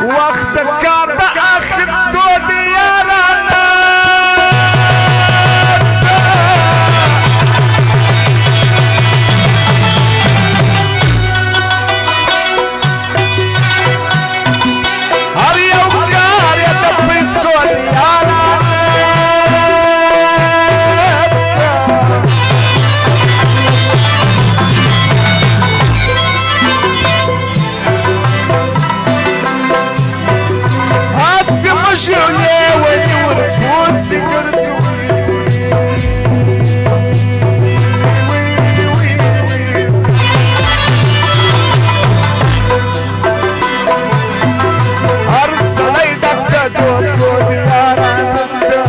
وقت کار د اخستو دی یارانه هر یو کار یې د پیسو دی یارانه مشولې ولې ورپوسې ګرځوي هر سړی ډک د دوکو د یارانه سته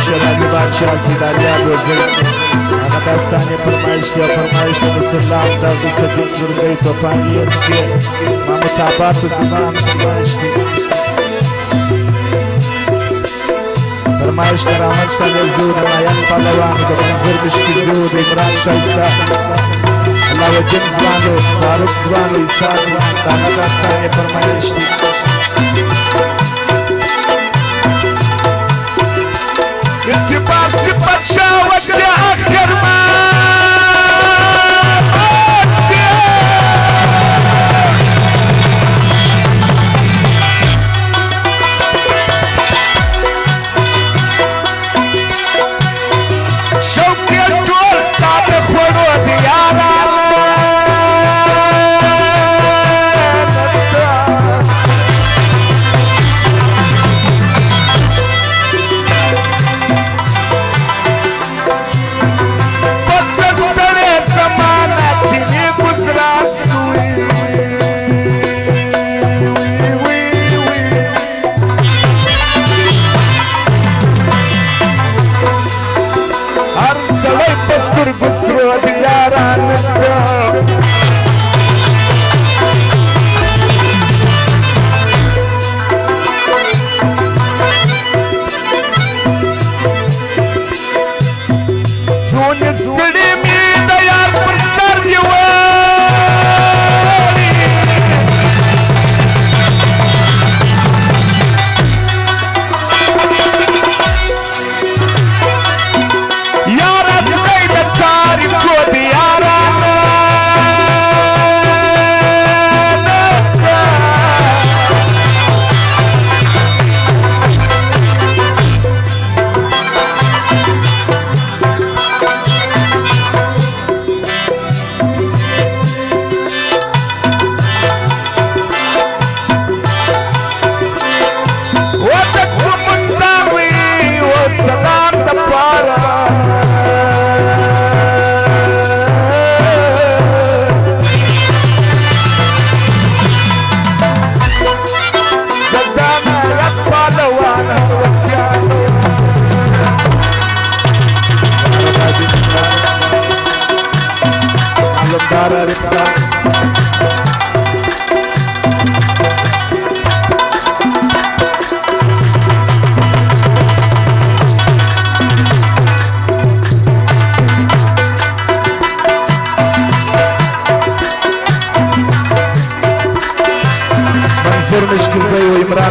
شرابی بادشاہ سیدالیا گوزی انا داستانی فرمایشتی و فرمایشتی مسلم دا دوستین زرگی توفانی اسکی مامتابات زمان فرمایشتی فرمایشتی رحمت سالی زود نایان پالوانی دا منظر بشکی زود عمران شایستا اللہ وجن زبانو فاروق زبانو عیسیٰ زبان دانا داستانی فرمایشتی انتباه تبتشاوت لآخر ما شوقي الدول ستاب اخوانو ديارانا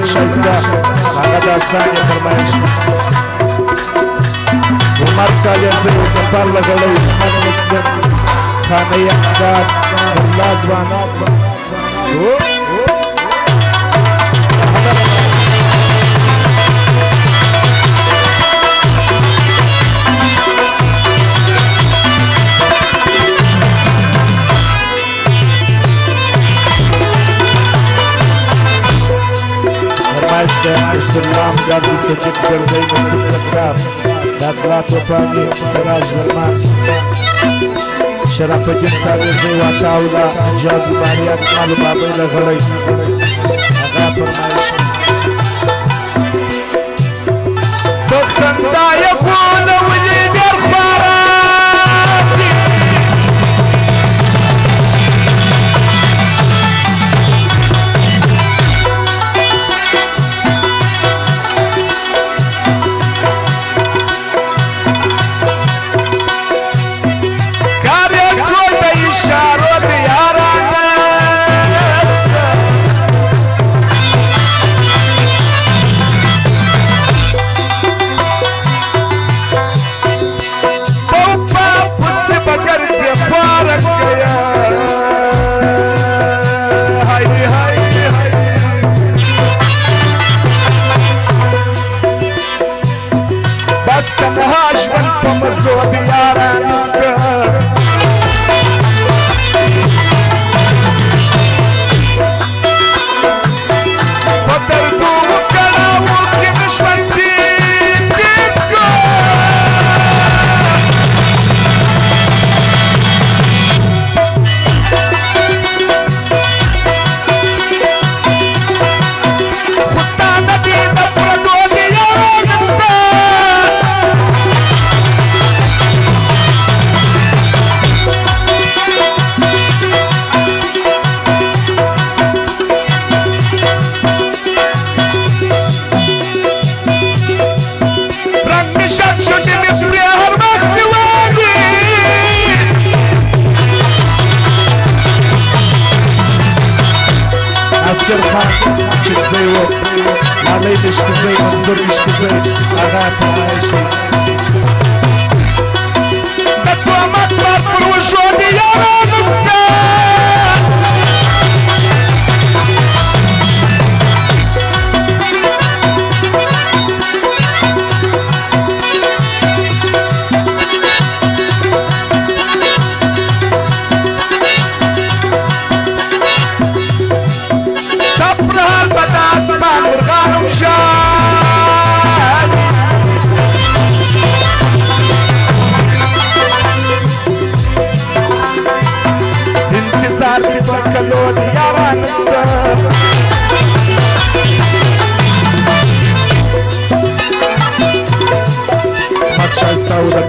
سمت شایسته هغه داستان یې فرمایش عمر صالح زی ظفر لګړی عثمان مسلم خانه اقدار الله ځوان سلام گردی صدیق زردی نصیب قصاب دادلات وفانی سراج زرمان شرف الدین صابر زی واتاولا انجاب باریات مالو بابی لغلی اغا فرمایش بخندا یقول ولی در خوارابی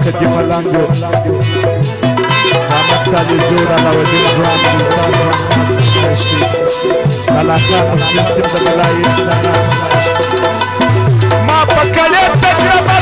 خدي ملانجو محمد صالح زور على ودين زوان انسان خاص تشتي على خاطر يستم بلاي ما بكلت تجربه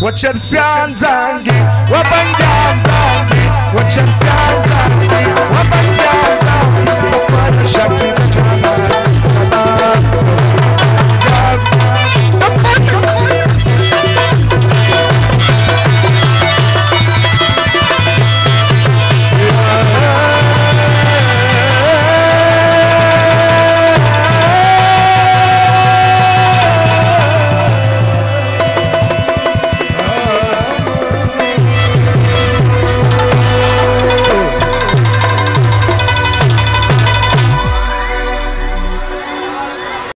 وتشرسان زانجي وبنجان زانجي وتشرسان زانجي وبنجان